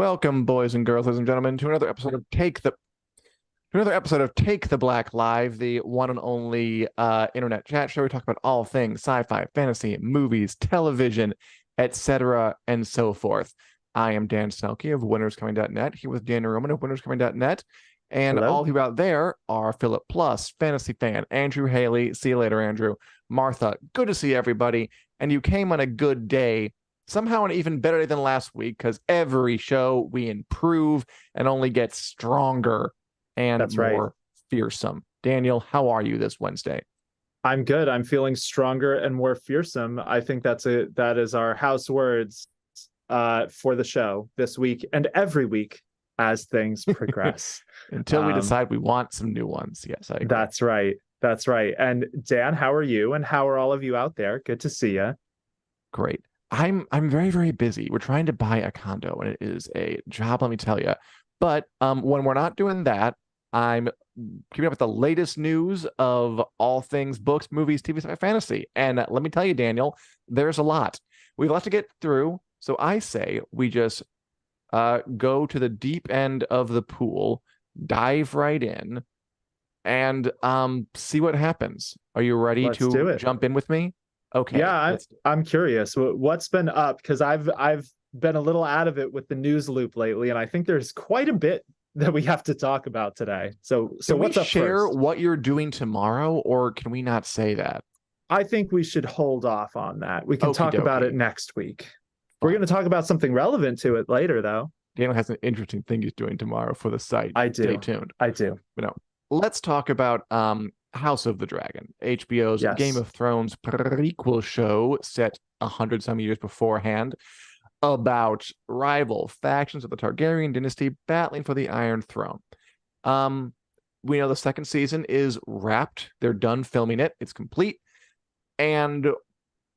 Welcome, boys and girls, ladies and gentlemen, to another episode of Take the Black Live, the one and only internet chat show. We talk about all things sci-fi, fantasy, movies, television, etc., and so forth. I am Dan Selcke of winnerscoming.net, here with Daniel Roman of winnerscoming.net, and Hello. all of you out there are Philip Plus, Fantasy Fan, Andrew Haley. See you later, Andrew. Martha, good to see everybody. And you came on a good day, somehow an even better day than last week, because every show we improve and only get stronger and That's right. more fearsome. Daniel, how are you this Wednesday? I'm good. I'm feeling stronger and more fearsome. I think that is our house words for the show this week and every week as things progress. Until we decide we want some new ones. Yes, I agree. That's right. That's right. And Dan, how are you? And how are all of you out there? Good to see you. Great. I'm very, very busy. We're trying to buy a condo, and it is a job, let me tell you. But when we're not doing that, I'm keeping up with the latest news of all things books, movies, TV, sci-fi, fantasy. And let me tell you, Daniel, there's a lot. We've got to get through. So I say we just go to the deep end of the pool, dive right in, and see what happens. Are you ready Let's do to it. jump in with me? Okay. Yeah, I'm curious. What's been up? Because I've been a little out of it with the news loop lately, and I think there's quite a bit that we have to talk about today. So Can what's we up share first? what you're doing tomorrow, or can we not say that? I think we should hold off on that. We can Okie talk about dokie. it next week. We're going to talk about something relevant to it later, though. Daniel has an interesting thing he's doing tomorrow for the site. I do. Stay tuned. I do. But no, let's talk about House of the Dragon, HBO's Yes. Game of Thrones prequel show set 100 some years beforehand, about rival factions of the Targaryen dynasty battling for the Iron Throne. We know the second season is wrapped. They're done filming it. It's complete. And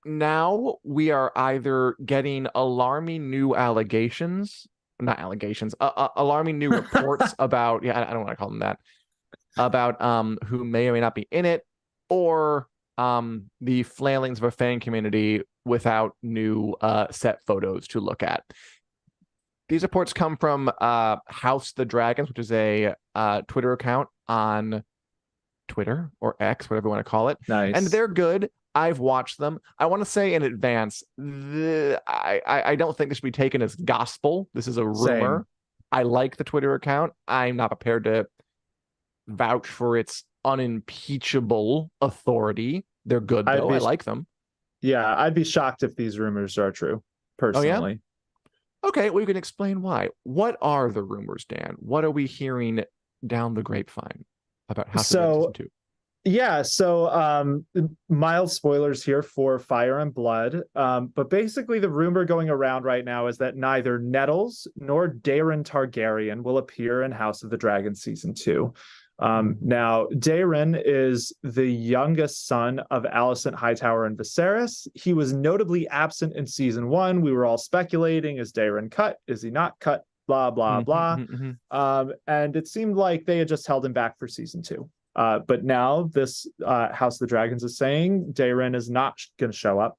now we are either getting alarming new allegations, not allegations, alarming new reports about, I don't want to call them that, about who may or may not be in it, or the flailings of a fan community without new set photos to look at. These reports come from House the Dragons, which is a Twitter account on Twitter or X, whatever you want to call it. Nice. And they're good. I've watched them. I want to say in advance, I don't think this should be taken as gospel. This is a rumor. Same. I like the Twitter account. I'm not prepared to vouch for its unimpeachable authority. They're good, though. I like them. Yeah, I'd be shocked if these rumors are true, personally. Oh, yeah? Okay, well, you can explain why. What are the rumors, Dan? What are we hearing down the grapevine about House of Dragon Season 2? Yeah, so mild spoilers here for Fire and Blood, but basically the rumor going around right now is that neither Nettles nor Daeron Targaryen will appear in House of the Dragon Season 2. Now, Daeron is the youngest son of Alicent Hightower and Viserys. He was notably absent in Season 1. We were all speculating, is Daeron cut? Is he not cut? Blah, blah, blah. And it seemed like they had just held him back for Season 2. But now this House of the Dragons is saying Daeron is not going to show up.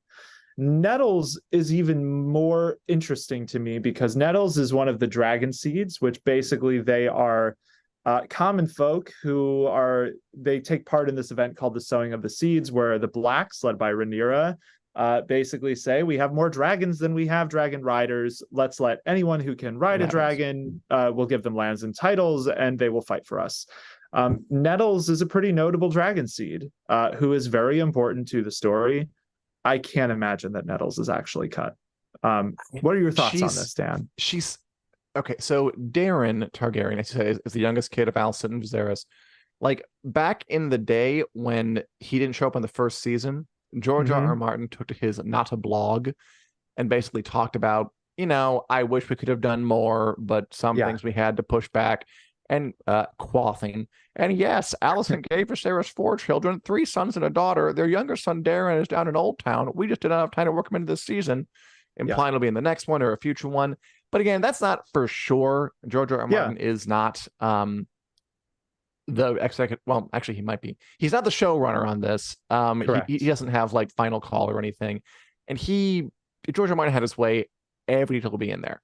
Nettles is even more interesting to me because Nettles is one of the dragon seeds, which basically they are common folk they take part in this event called the Sowing of the Seeds, where the Blacks, led by Rhaenyra, basically say, we have more dragons than we have dragon riders. Let's let anyone who can ride a dragon, we'll give them lands and titles, and they will fight for us. Nettles is a pretty notable dragon seed who is very important to the story. I can't imagine that Nettles is actually cut. What are your thoughts on this, Dan? Okay, so Daeron Targaryen, I say, is the youngest kid of Alicent and Viserys. Like, back in the day when he didn't show up on the first season, George R. R. Martin took to his not a blog and basically talked about, I wish we could have done more, but some things we had to push back. And quaffing. And yes, Alicent gave Viserys 4 children, 3 sons and a daughter. Their younger son, Daeron, is down in Old Town. We just didn't have time to work him into this season, implying it'll be in the next one or a future one. But again, that's not for sure. George R. R. Martin is not the executive. Well, actually, he might be. He's not the showrunner on this. He doesn't have like final call or anything. And George R. R. Martin had his way. Every detail will be in there.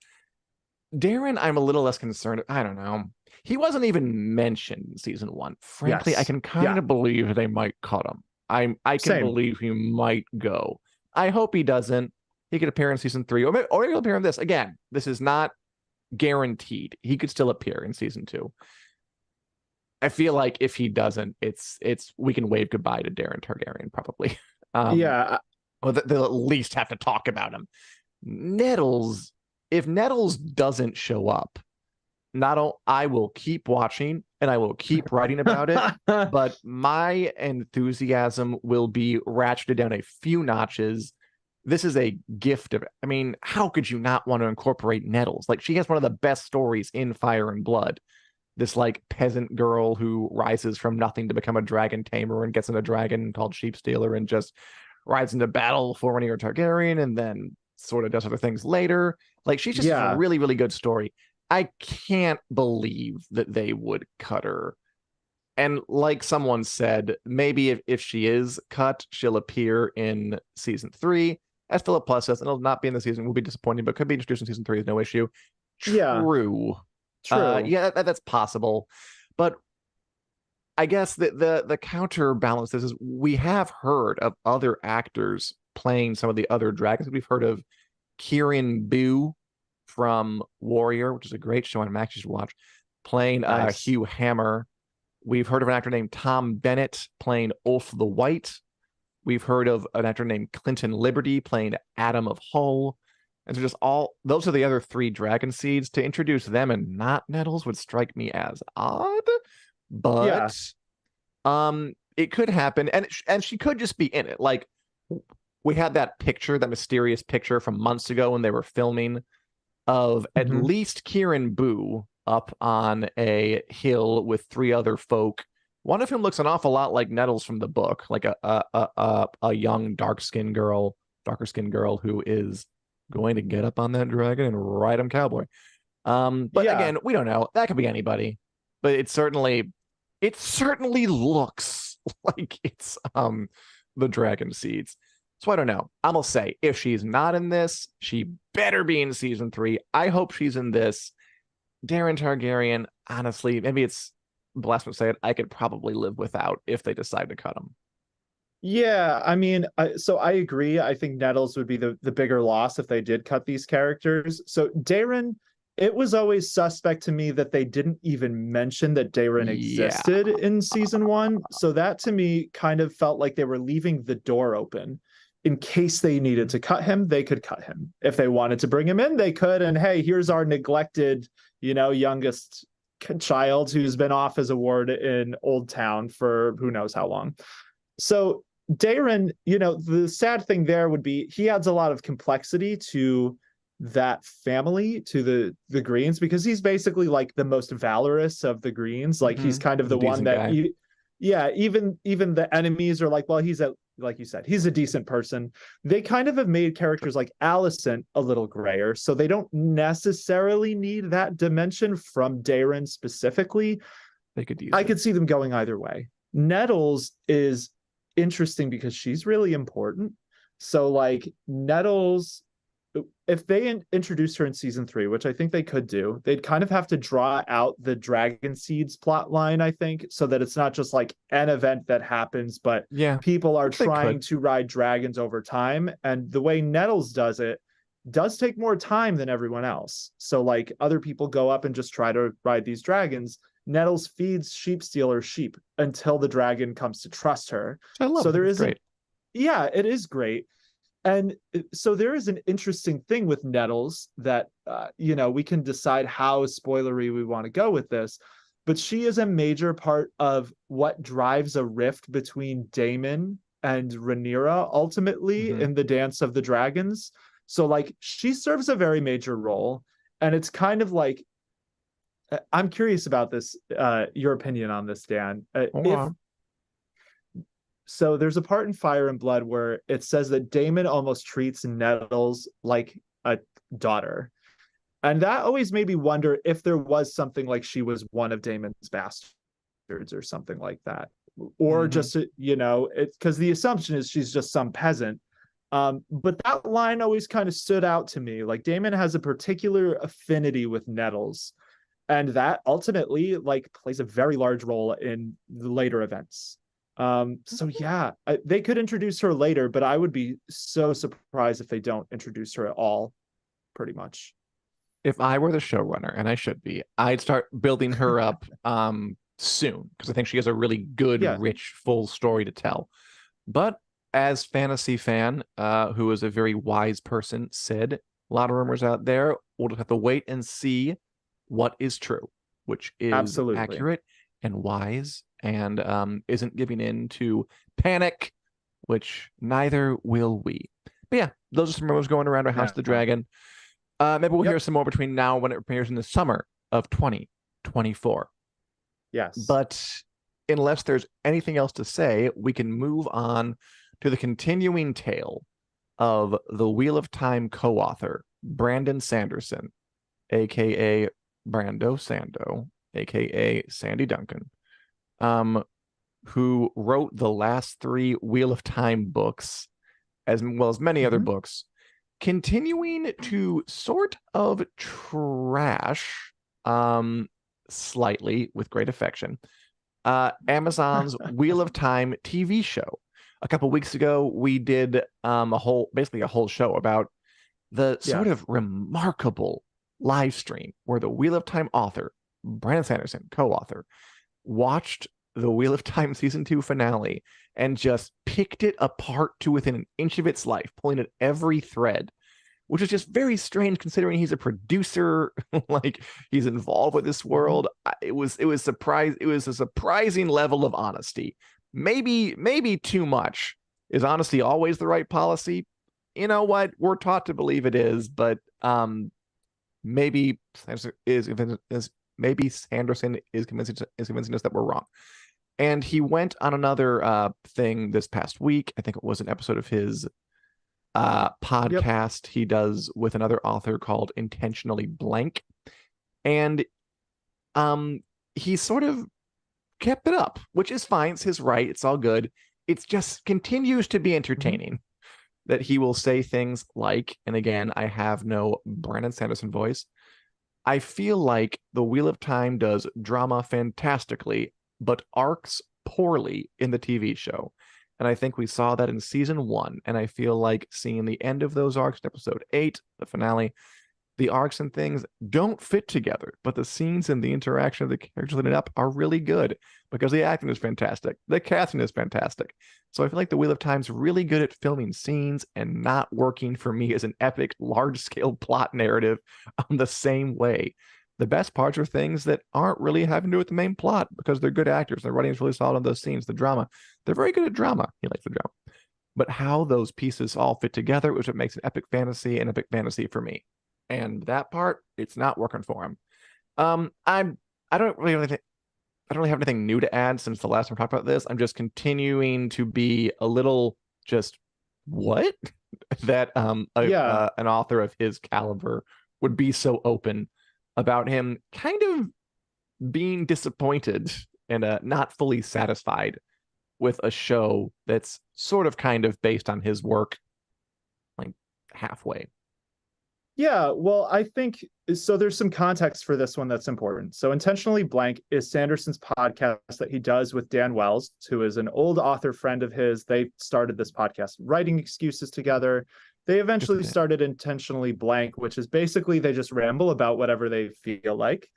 Darren, I'm a little less concerned. I don't know. He wasn't even mentioned in season one. Frankly, I Yes. can kind Yeah. of believe they might cut him. I can Same. believe he might go. I hope he doesn't. He could appear in season three, or he'll appear in this. Again, this is not guaranteed. He could still appear in season two. I feel like if he doesn't, it's we can wave goodbye to Darren Targaryen probably. Yeah. Well, they'll at least have to talk about him. Nettles, if Nettles doesn't show up, I will keep watching and I will keep writing about it, but my enthusiasm will be ratcheted down a few notches. This is a gift of, I mean, how could you not want to incorporate Nettles? Like, she has one of the best stories in Fire and Blood. This like peasant girl who rises from nothing to become a dragon tamer and gets in a dragon called Sheep Stealer and just rides into battle for Rhaenyra Targaryen and then sort of does other things later. Like, she's just a really, really good story. I can't believe that they would cut her. And like someone said, maybe if she is cut, she'll appear in season 3. As Philip Plus says, and it'll not be in the season, will be disappointing, but could be introduced in season 3 is no issue. True. Yeah, that's possible. But I guess the counterbalance this is we have heard of other actors playing some of the other dragons. We've heard of Kieran Boo from Warrior, which is a great show on Max you should watch, playing Hugh Hammer. We've heard of an actor named Tom Bennett playing Ulf the White. We've heard of an actor named Clinton Liberty playing Adam of Hull. And so just those are the other 3 dragon seeds. To introduce them and not Nettles would strike me as odd. But it could happen. And she could just be in it. Like, we had that picture, that mysterious picture from months ago when they were filming of at least Kieran Boo up on a hill with 3 other folk. One of whom looks an awful lot like Nettles from the book, like a young darker skinned girl who is going to get up on that dragon and ride him cowboy. But again, we don't know. That could be anybody. But it certainly looks like it's the dragon seeds. So I don't know. I'm gonna say if she's not in this, she better be in season 3. I hope she's in this. Darren Targaryen, honestly, maybe it's blasphemous to say it, I could probably live without if they decide to cut him. Yeah, I mean, so I agree. I think Nettles would be the bigger loss if they did cut these characters. So Darren, it was always suspect to me that they didn't even mention that Darren existed in season 1. So that to me kind of felt like they were leaving the door open. In case they needed to cut him, they could cut him. If they wanted to bring him in, they could. And hey, here's our neglected, youngest child who's been off as a ward in Old Town for who knows how long. So Darren, the sad thing there would be he adds a lot of complexity to that family, to the Greens, because he's basically like the most valorous of the Greens. Like he's kind of the one that even the enemies are like, well, like you said, he's a decent person. They kind of have made characters like Alicent a little grayer, so they don't necessarily need that dimension from Darren specifically. I could see them going either way. Nettles is interesting because she's really important. So like Nettles, if they introduce her in season 3, which I think they could do, they'd kind of have to draw out the Dragon Seeds plot line, I think, so that it's not just like an event that happens, but people are trying to ride dragons over time. And the way Nettles does it does take more time than everyone else. So like other people go up and just try to ride these dragons. Nettles feeds Sheep Stealer sheep until the dragon comes to trust her. I love so there is great. Yeah, it is great. And so there is an interesting thing with Nettles that, we can decide how spoilery we want to go with this, but she is a major part of what drives a rift between Daemon and Rhaenyra ultimately in the Dance of the Dragons. So like she serves a very major role, and it's kind of like, I'm curious about this, your opinion on this, Dan. So there's a part in Fire and Blood where it says that Daemon almost treats Nettles like a daughter. And that always made me wonder if there was something like she was one of Daemon's bastards or something like that. Or just, because the assumption is she's just some peasant. But that line always kind of stood out to me. Like Damon has a particular affinity with Nettles, and that ultimately like plays a very large role in the later events. So yeah, they could introduce her later, but I would be so surprised if they don't introduce her at all, pretty much. If I were the showrunner, and I should be, I'd start building her up soon because I think she has a really good, Yeah, rich, full story to tell. But as fantasy fan, who is a very wise person, said, a lot of rumors out there. We'll just have to wait and see what is true, which is absolutely. accurate and wise, and isn't giving in to panic, which neither will we. But yeah, those are some rumors going around our House of the Yeah. Dragon. Maybe we'll hear Yep. some more between now and when it premieres in the summer of 2024. Yes. But unless there's anything else to say, we can move on to the continuing tale of the Wheel of Time co-author, Brandon Sanderson, aka Brando Sando, aka Sandy Duncan, who wrote the last three Wheel of Time books, as well as many other Mhm. books, continuing to sort of trash, slightly with great affection, Amazon's Wheel of Time TV show. A couple weeks ago, we did basically a whole show about the sort Yes. of remarkable live stream where the Wheel of Time author, Brandon Sanderson, co-author, watched the Wheel of Time season 2 finale and just picked it apart to within an inch of its life, pulling at every thread, which is just very strange considering he's a producer, like he's involved with this Mhm. world. It was a surprising level of honesty. Maybe too much. Is honesty always the right policy? You know what? We're taught to believe it is, but maybe maybe Sanderson is convincing us that we're wrong. And he went on another thing this past week. I think it was an episode of his Yep. podcast he does with another author called Intentionally Blank. And um he sort of kept it up, which is fine. It's his right. It's all good. It just continues to be Mhm. entertaining that he will say things like, and again, I have no Brandon Sanderson voice. I feel like the Wheel of Time does drama fantastically, but arcs poorly in the TV show. And I think we saw that in season 1. And I feel like seeing the end of those arcs in episode 8, the finale, the arcs and things don't fit together, but the scenes and the interaction of the characters leading up are really good because the acting is fantastic. The casting is fantastic. So I feel like the Wheel of Time's really good at filming scenes and not working for me as an epic, large scale plot narrative on the same way. The best parts are things that aren't really having to do with the main plot because they're good actors. Their writing is really solid on those scenes. The drama, they're very good at drama. He likes the drama. But how those pieces all fit together is what makes an epic fantasy for me. And that part, it's not working for him. I'm I don't really have anything I don't really have anything new to add since the last time we talked about this. I'm just continuing to be a little just what that Yeah. an author of his caliber would be so open about him kind of being disappointed and not fully satisfied with a show that's sort of kind of based on his work, like halfway. Yeah, well, I think so. There's some context for this one that's important. So, Intentionally Blank is Sanderson's podcast that he does with Dan Wells, who is an old author friend of his. They started this podcast writing excuses together. They Good for eventually Dan. started Intentionally Blank, which is basically they just ramble about whatever they feel like.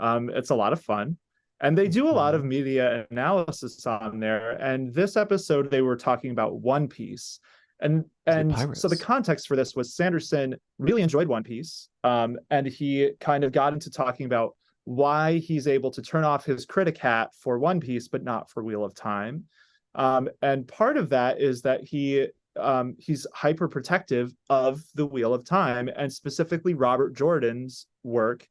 It's a lot of fun. And they do a lot of Mhm. media analysis on there. And this episode, they were talking about One Piece. And Is it and so the pirates? context for this was Sanderson really enjoyed One Piece. And he kind of got into talking about why he's able to turn off his critic hat for One Piece, but not for Wheel of Time. And part of that is that he's hyper protective of the Wheel of Time and specifically Robert Jordan's work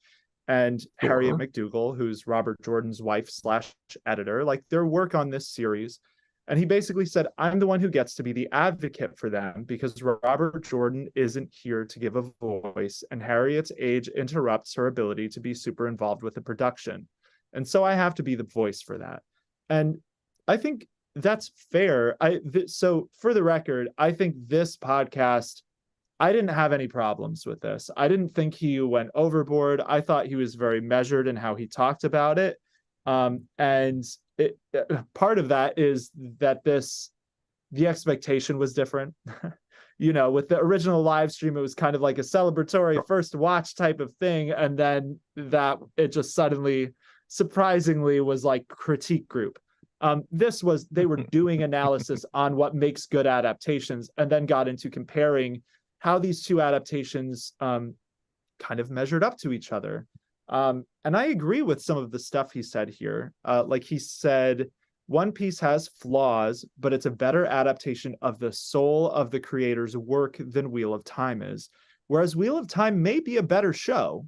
and Harriet Sure. McDougall, who's Robert Jordan's wife slash editor, like their work on this series. And he basically said, I'm the one who gets to be the advocate for them because Robert Jordan isn't here to give a voice, and Harriet's age interrupts her ability to be super involved with the production. And so I have to be the voice for that. And I think that's fair. So for the record, I think this podcast, I didn't have any problems with this. I didn't think he went overboard. I thought he was very measured in how he talked about it. And part of that is that the expectation was different. With the original live stream, it was kind of like a celebratory first watch type of thing. And then that it just suddenly, surprisingly, was like critique group. They were doing analysis on what makes good adaptations, and then got into comparing how these two adaptations kind of measured up to each other. And I agree with some of the stuff he said here. Like he said, One Piece has flaws, but it's a better adaptation of the soul of the creator's work than Wheel of Time is. Whereas Wheel of Time may be a better show.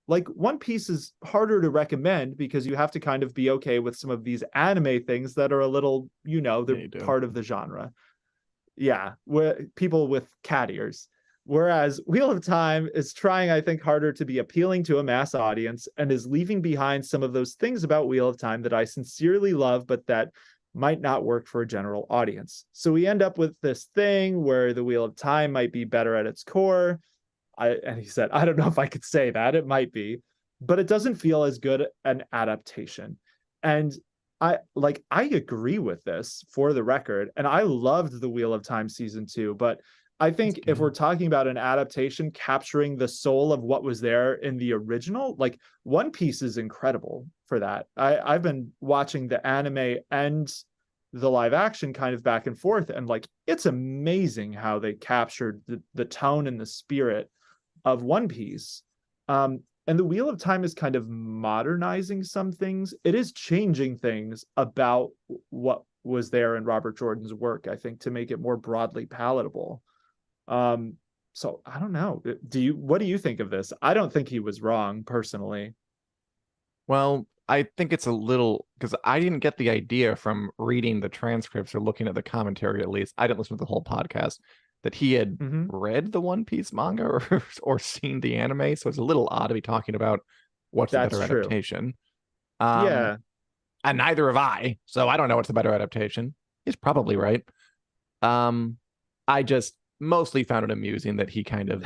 Like One Piece is harder to recommend because you have to kind of be okay with some of these anime things that are a little, they're part of the genre. Yeah, people with cat ears. Whereas Wheel of Time is trying, I think, harder to be appealing to a mass audience and is leaving behind some of those things about Wheel of Time that I sincerely love, but that might not work for a general audience. So we end up with this thing where the Wheel of Time might be better at its core. And he said, I don't know if I could say that. It might be, but it doesn't feel as good an adaptation. And I agree with this for the record. And I loved the Wheel of Time season 2, but I think if we're talking about an adaptation capturing the soul of what was there in the original, like One Piece is incredible for that. I've been watching the anime and the live action kind of back and forth, and like it's amazing how they captured the tone and the spirit of One Piece. And the Wheel of Time is kind of modernizing some things. It is changing things about what was there in Robert Jordan's work, I think, to make it more broadly palatable. So I don't know. What do you think of this? I don't think he was wrong personally. Well, I think it's a little, because I didn't get the idea from reading the transcripts or looking at the commentary, at least. I didn't listen to the whole podcast, that he had read the One Piece manga or seen the anime. So it's a little odd to be talking about what's the better adaptation. Yeah. And neither have I. So I don't know what's the better adaptation. He's probably right. I just mostly found it amusing that he kind of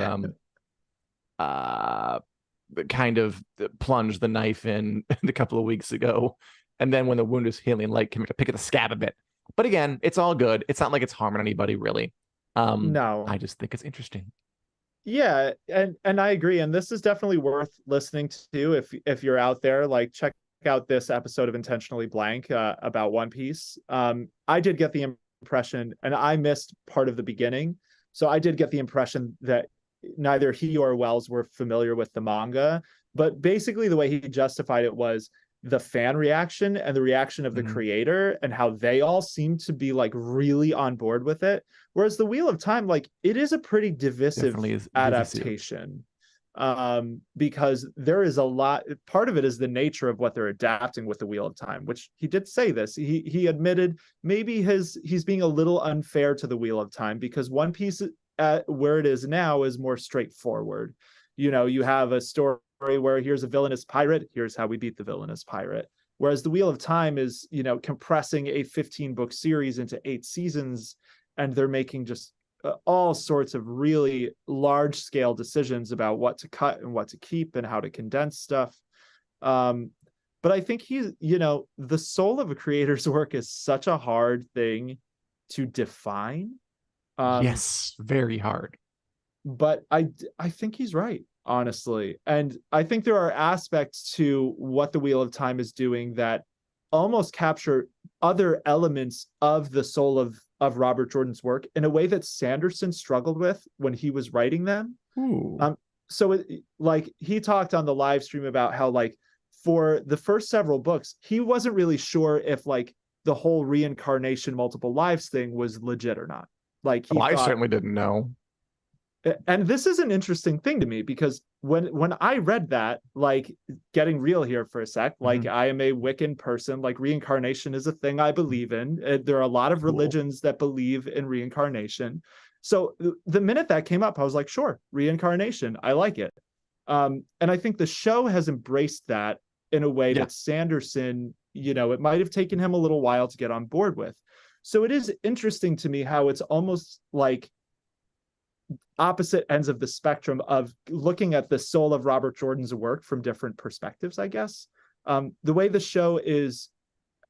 plunged the knife in a couple of weeks ago, and then when the wound is healing, like came to pick at the scab a bit. But again, it's all good. It's not like it's harming anybody really. No, I just think it's interesting. Yeah, and I agree. And this is definitely worth listening to if you're out there. Like, check out this episode of Intentionally Blank about One Piece. I did get the impression, and I missed part of the beginning, so I did get the impression that neither he or Wells were familiar with the manga. But basically, the way he justified it was the fan reaction and the reaction of the creator, and how they all seem to be like really on board with it. Whereas the Wheel of Time, like, it is a pretty divisive adaptation. Because there is a lot, part of it is the nature of what they're adapting with the Wheel of Time, which he did say this. He admitted maybe he's being a little unfair to the Wheel of Time, because One Piece at where it is now is more straightforward. You have a story where here's a villainous pirate, here's how we beat the villainous pirate. Whereas the Wheel of Time is, compressing a 15-book series into 8 seasons, and they're making just all sorts of really large-scale decisions about what to cut and what to keep and how to condense stuff. But I think the soul of a creator's work is such a hard thing to define. Yes, very hard. But I think he's right, honestly. And I think there are aspects to what the Wheel of Time is doing that almost capture other elements of the soul of Robert Jordan's work in a way that Sanderson struggled with when he was writing them. So he talked on the live stream about how, like, for the first several books, he wasn't really sure if like the whole reincarnation multiple lives thing was legit or not. Like, I certainly didn't know. And this is an interesting thing to me, because when I read that, like, getting real here for a sec, like, I am a Wiccan person, like, reincarnation is a thing I believe in. There are a lot of religions that believe in reincarnation. So the minute that came up, I was like, sure, reincarnation, I like it. And I think the show has embraced that in a way that Sanderson, it might have taken him a little while to get on board with. So it is interesting to me how it's almost like opposite ends of the spectrum of looking at the soul of Robert Jordan's work from different perspectives, I guess. The way the show is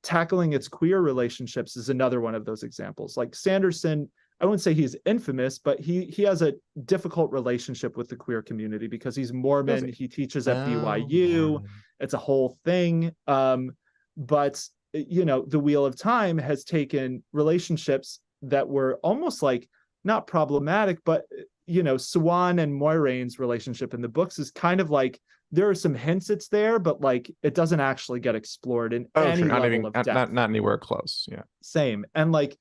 tackling its queer relationships is another one of those examples. Like Sanderson, I wouldn't say he's infamous, but he has a difficult relationship with the queer community because he's Mormon. He teaches at BYU. Yeah. It's a whole thing. But the Wheel of Time has taken relationships that were almost like not problematic, but Swan and Moiraine's relationship in the books is kind of like there are some hints it's there, but like it doesn't actually get explored in any level of depth. Not anywhere close. Yeah. Same. And like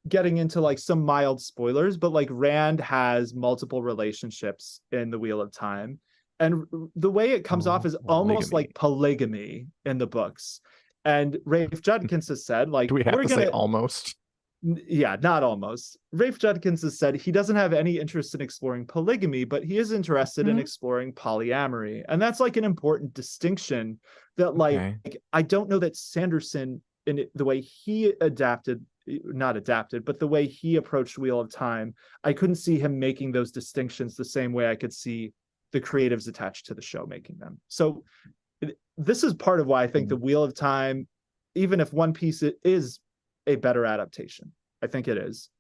getting into like some mild spoilers, but like Rand has multiple relationships in the Wheel of Time. And the way it comes off is almost like polygamy in the books. And Rafe Judkins has said, like, do we have to say almost? Yeah, not almost. Rafe Judkins has said he doesn't have any interest in exploring polygamy, but he is interested in exploring polyamory. And that's like an important distinction that like, I don't know that Sanderson, in the way he not adapted, but the way he approached Wheel of Time, I couldn't see him making those distinctions the same way I could see the creatives attached to the show making them. So this is part of why I think the Wheel of Time, even if One Piece is a better adaptation, I think it is.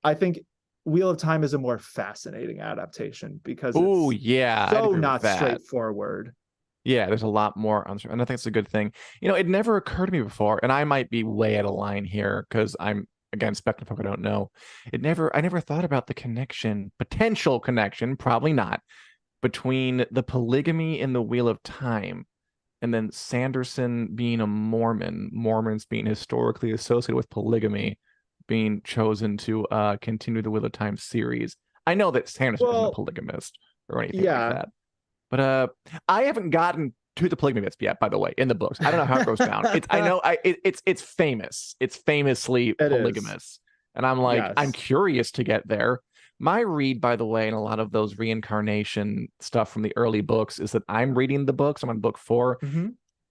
I think Wheel of Time is a more fascinating adaptation because it's so not straightforward. Yeah, there's a lot more, and I think it's a good thing. It never occurred to me before, and I might be way out of line here because I'm, again, speculative folk I don't know. I never thought about the potential connection, probably not, between the polygamy in the Wheel of Time and then Sanderson being a Mormon, Mormons being historically associated with polygamy, being chosen to continue the Wheel of Time series. I know that Sanderson isn't a polygamist or anything like that. But I haven't gotten to the polygamy bits yet, by the way, in the books. I don't know how it goes down. It's famous. It's famously polygamous. And I'm like, I'm curious to get there. My read, by the way, in a lot of those reincarnation stuff from the early books is that I'm reading the books. I'm on book 4.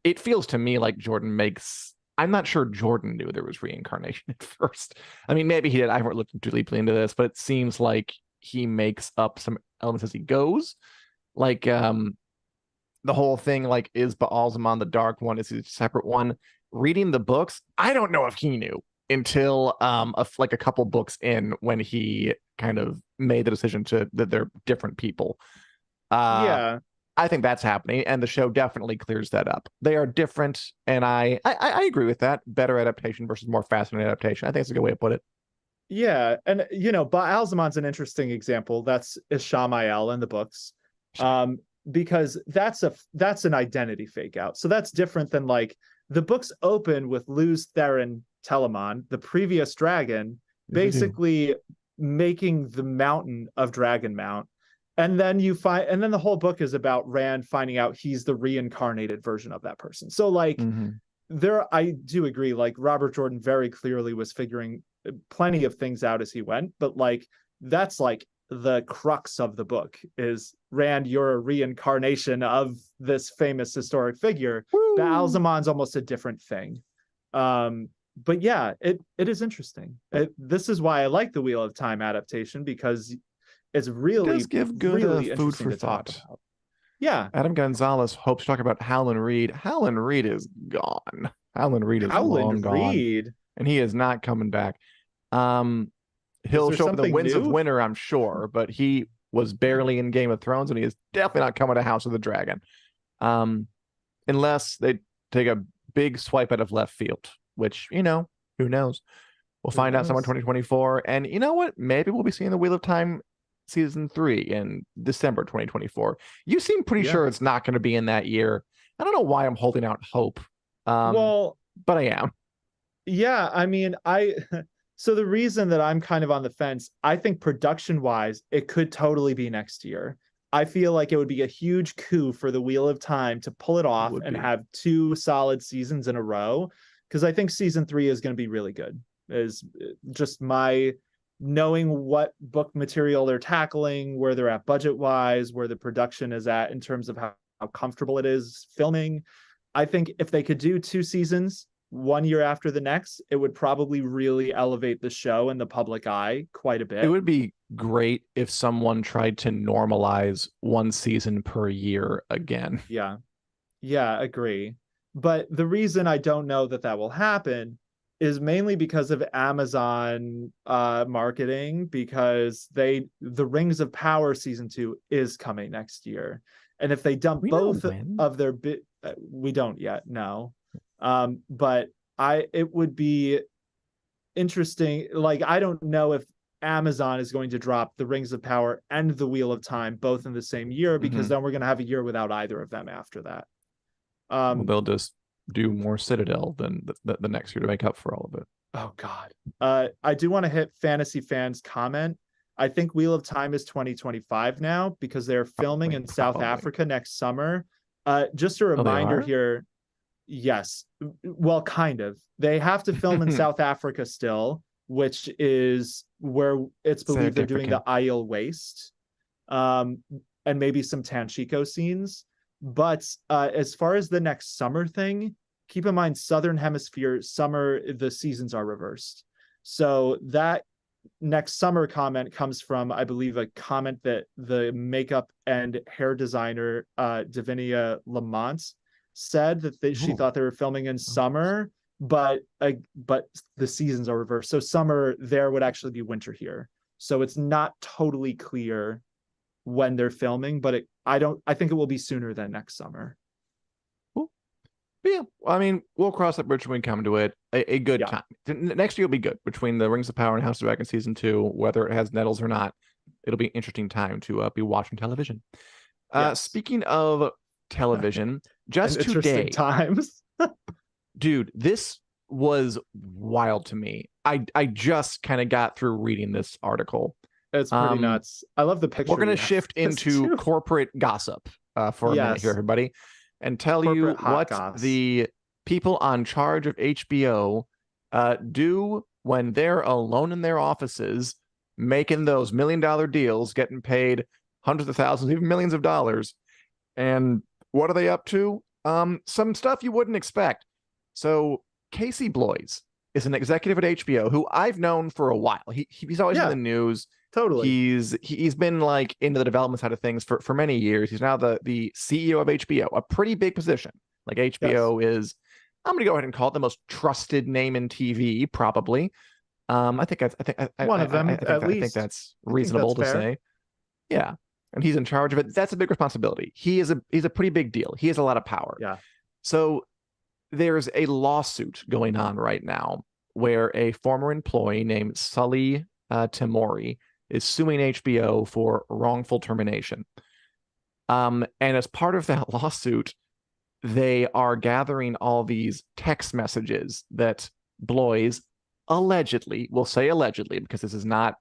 It feels to me like I'm not sure Jordan knew there was reincarnation at first. I mean, maybe he did. I haven't looked too deeply into this, but it seems like he makes up some elements as he goes. Like the whole thing, like, is Baal Zaman the Dark One? Is he a separate one? Reading the books, I don't know if he knew until a couple books in, when he kind of made the decision that they're different people. I think that's happening, and the show definitely clears that up. They are different, and I agree with that. Better adaptation versus more fascinating adaptation. I think it's a good way to put it. Yeah, and Baal Zaman's an interesting example. That's Ishamael in the books. Because that's an identity fake out. So that's different than like the books open with Luz Theron Telamon, the previous dragon, basically making the mountain of Dragon Mount. And then the whole book is about Rand finding out he's the reincarnated version of that person. So like I do agree, like Robert Jordan very clearly was figuring plenty of things out as he went, but like that's like the crux of the book is Rand, you're a reincarnation of this famous historic figure. Baal Zaman's almost a different thing. But yeah, it is interesting. This is why I like the Wheel of Time adaptation, because it's really, it does give good really food for thought. Yeah. Adam Gonzalez hopes to talk about Howlin' Reed. Howlin' Reed is gone. Howlin' Reed is long gone. And he is not coming back. He'll show up in the Winds of Winter, I'm sure, but he was barely in Game of Thrones, and he is definitely not coming to House of the Dragon. Unless they take a big swipe out of left field, which, who knows? We'll find out summer 2024. And you know what? Maybe we'll be seeing the Wheel of Time season 3 in December 2024. You seem pretty sure it's not going to be in that year. I don't know why I'm holding out hope. But I am. Yeah, I mean, so the reason that I'm kind of on the fence, I think production-wise, it could totally be next year. I feel like it would be a huge coup for the Wheel of Time to pull it off and have 2 solid seasons in a row, because I think season 3 is going to be really good. Is just my knowing what book material they're tackling, where they're at budget-wise, where the production is at in terms of how comfortable it is filming. I think if they could do 2 seasons, one year after the next, it would probably really elevate the show in the public eye quite a bit. It would be great if someone tried to normalize one season per year again. Yeah. Yeah, agree. But the reason I don't know that that will happen is mainly because of Amazon marketing, because the Rings of Power season 2 is coming next year. And if they dump We know both when. of their we don't yet know. But it would be interesting. Like, I don't know if Amazon is going to drop the Rings of Power and the Wheel of Time both in the same year, because then we're going to have a year without either of them after that. Well, they'll just do more Citadel than the next year to make up for all of it. Oh God. I do want to hit Fantasy Fans comment. I think Wheel of Time is 2025 now, because they're filming in South Africa next summer. Just a reminder here. Yes. Well, kind of. They have to film in South Africa still, which is where it's believed they're doing the Isle Waste, and maybe some Tanchiko scenes. But as far as the next summer thing, keep in mind, Southern Hemisphere summer, the seasons are reversed. So that next summer comment comes from, I believe, a comment that the makeup and hair designer, Davinia Lamont, said that she thought they were filming in summer, but the seasons are reversed. So summer there would actually be winter here. So it's not totally clear when they're filming, but I think it will be sooner than next summer. Cool. But yeah, I mean, we'll cross that bridge when we come to it. A good time. Next year will be good between the Rings of Power and House of Dragon season 2, whether it has Nettles or not. It'll be an interesting time to be watching television. Speaking of television, just today, times. Dude, this was wild to me. I just kind of got through reading this article. It's pretty nuts. I love the picture. We're going to shift into corporate gossip for a minute here, everybody, and tell you what the people on charge of HBO do when they're alone in their offices, making those $1 million deals, getting paid hundreds of thousands, even millions of dollars. And what are they up to? Some stuff you wouldn't expect. So Casey Bloys is an executive at HBO who I've known for a while. He's always in the news. Totally. He's been like into the development side of things for many years. He's now the CEO of HBO, a pretty big position. Like HBO is, I'm going to go ahead and call it the most trusted name in TV, probably. I think one of them, at least. I think that's reasonable to say. Yeah. And he's in charge of it. That's a big responsibility. He's a pretty big deal. He has a lot of power. Yeah. So there's a lawsuit going on right now where a former employee named Sully Tamori is suing HBO for wrongful termination. And as part of that lawsuit, they are gathering all these text messages that Bloys allegedly, we'll say allegedly, because this is not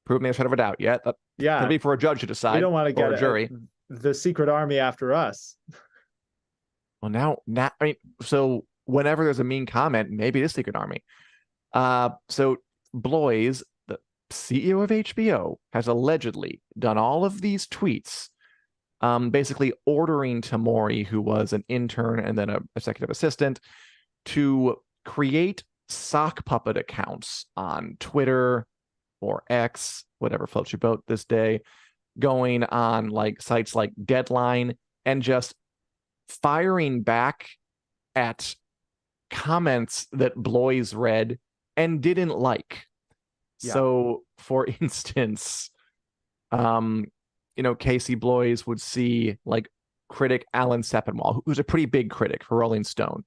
proven the shadow of a doubt yet. It'll be for a judge to decide. We don't want to get a jury. The secret army after us. Well, now, I mean, so whenever there's a mean comment, maybe it is secret army. So Bloys, the CEO of HBO, has allegedly done all of these tweets, basically ordering Tamori, who was an intern and then an executive assistant, to create sock puppet accounts on Twitter or X, whatever floats your boat this day, going on like sites like Deadline and just firing back at comments that Bloys read and didn't like. So, for instance, Casey Bloys would see like critic Alan Sepinwall, who's a pretty big critic for Rolling Stone,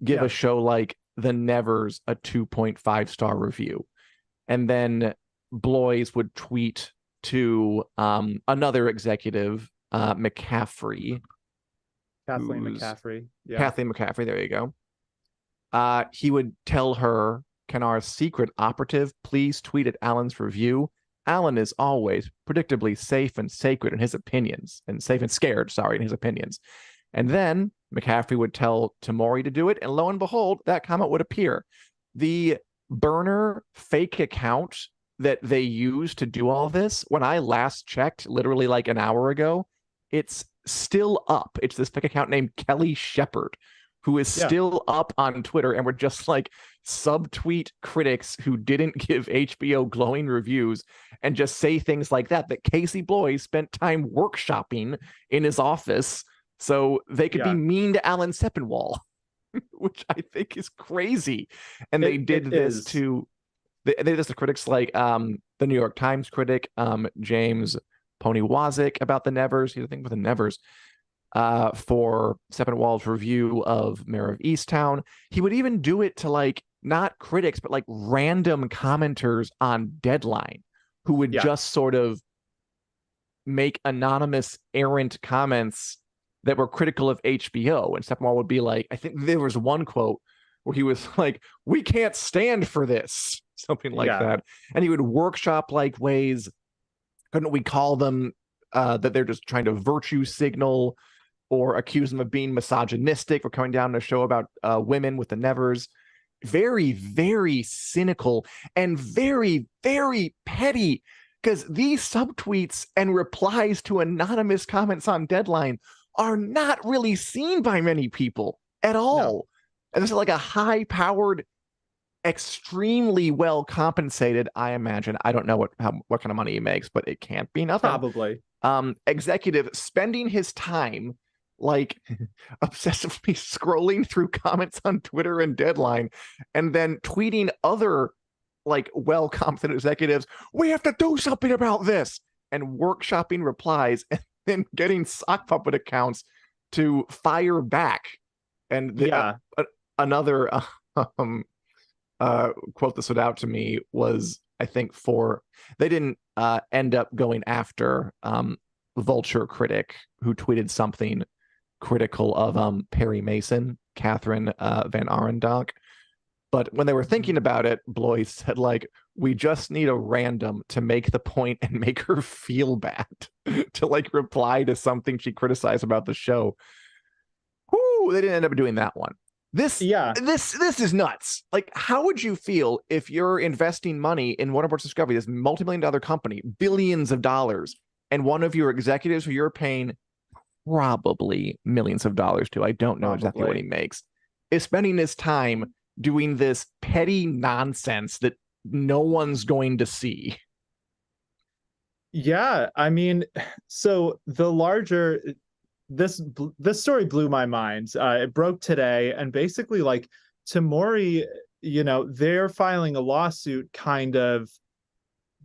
give a show like The Nevers a 2.5-star review. And then Bloys would tweet to another executive, McCaffrey. Kathleen McCaffrey. Kathleen McCaffrey, there you go. He would tell her, "Can our secret operative please tweet at Alan's review? Alan is always predictably safe and sacred in his opinions, and safe and scared, in his opinions." And then McCaffrey would tell Tamori to do it, and lo and behold, that comment would appear. The burner fake account that they used to do all this, when I last checked, literally like an hour ago, it's still up. It's this fake account named Kelly Shepard, who is Yeah. still up on Twitter, and we're just like subtweet critics who didn't give HBO glowing reviews and just say things like that Casey Bloys spent time workshopping in his office so they could be Yeah. mean to Alan Sepinwall, which I think is crazy. And they did It this is. to they did this to critics like the New York Times critic James Ponywazik about the Nevers. He's the thing with the Nevers. For Sepinwall's review of Mayor of Easttown. He would even do it to like not critics, but like random commenters on Deadline who would just sort of make anonymous errant comments that were critical of HBO. And Sepinwall would be like, I think there was one quote where he was like, "We can't stand for this," something like that. And he would workshop like ways, couldn't we call them that they're just trying to virtue signal or accuse them of being misogynistic for coming down to a show about women with the Nevers. Very, very cynical and very, very petty, because these subtweets and replies to anonymous comments on Deadline are not really seen by many people at all. No. And this is like a high-powered, extremely well compensated, I imagine. I don't know what kind of money he makes, but it can't be nothing. Probably. Executive spending his time like obsessively scrolling through comments on Twitter and Deadline and then tweeting other like well-competent executives, "We have to do something about this," and workshopping replies and then getting sock puppet accounts to fire back. And another quote that stood out to me was, I think, they didn't end up going after Vulture critic who tweeted something critical of Perry Mason, Catherine Van Arendonk. But when they were thinking about it, Bloys said, like, "We just need a random to make the point and make her feel bad," to like reply to something she criticized about the show. Whoo, they didn't end up doing that one. This is nuts. Like, how would you feel if you're investing money in Warner Bros. Discovery, this multi-million-dollar company, billions of dollars, and one of your executives who you're paying probably millions of dollars to, I don't know exactly what he makes, is spending his time doing this petty nonsense that no one's going to see? Yeah, I mean, so this story blew my mind. It broke today, and basically, like, Tamori, they're filing a lawsuit kind of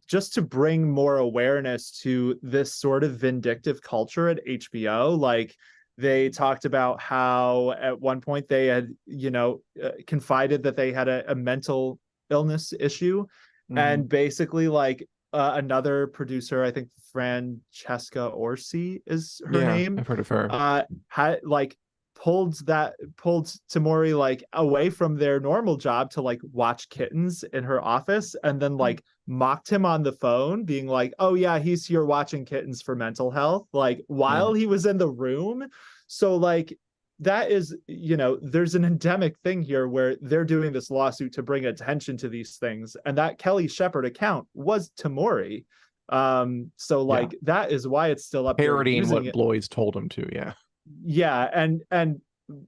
just to bring more awareness to this sort of vindictive culture at HBO. Like, they talked about how at one point they had, confided that they had a mental illness issue. Mm-hmm. And basically, like, another producer, I think Francesca Orsi is her name. I've heard of her. Had like pulled Tamori like away from their normal job to like watch kittens in her office, and then like mocked him on the phone, being like, "Oh yeah, he's here watching kittens for mental health," like while he was in the room. So like that is, there's an endemic thing here where they're doing this lawsuit to bring attention to these things, and that Kelly Shepard account was Tamori. So like that is why it's still up parodying what Bloys told him to. And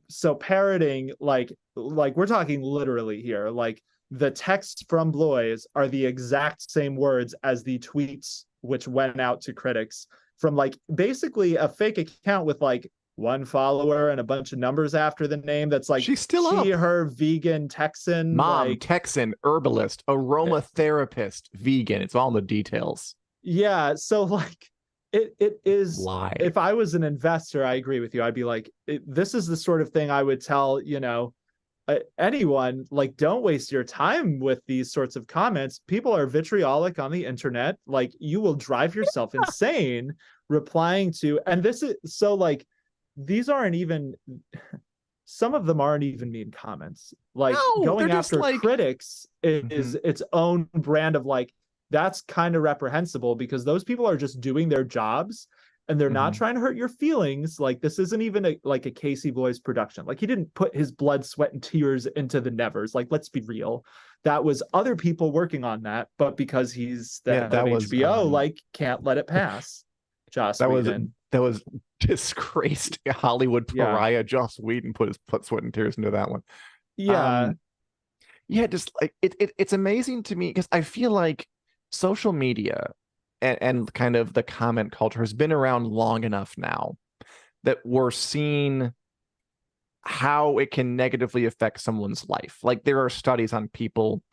so parroting, like we're talking literally here, like the texts from Bloys are the exact same words as the tweets which went out to critics from like basically a fake account with like one follower and a bunch of numbers after the name. That's like, she's still up. Her vegan Texan mom, like, Texan herbalist, aromatherapist, vegan. It's all in the details. Yeah, so like it is live. If I was an investor, I agree with you. I'd be like, this is the sort of thing I would tell anyone, like, don't waste your time with these sorts of comments. People are vitriolic on the internet. Like, you will drive yourself insane replying to, and this is so like, these aren't even, some of them aren't even mean comments. Like, going after critics is its own brand of like, that's kind of reprehensible, because those people are just doing their jobs and they're not trying to hurt your feelings. Like, this isn't even a Casey Bloys production. Like, he didn't put his blood, sweat, and tears into the Nevers. Like, let's be real. That was other people working on that, but because he's that was HBO, like, can't let it pass. Joss Whedon. that was disgraced Hollywood Yeah. pariah Joss Whedon put sweat and tears into that one. Yeah. Yeah, just like it's amazing to me because I feel like social media and kind of the comment culture has been around long enough now that we're seeing how it can negatively affect someone's life. Like there are studies on people,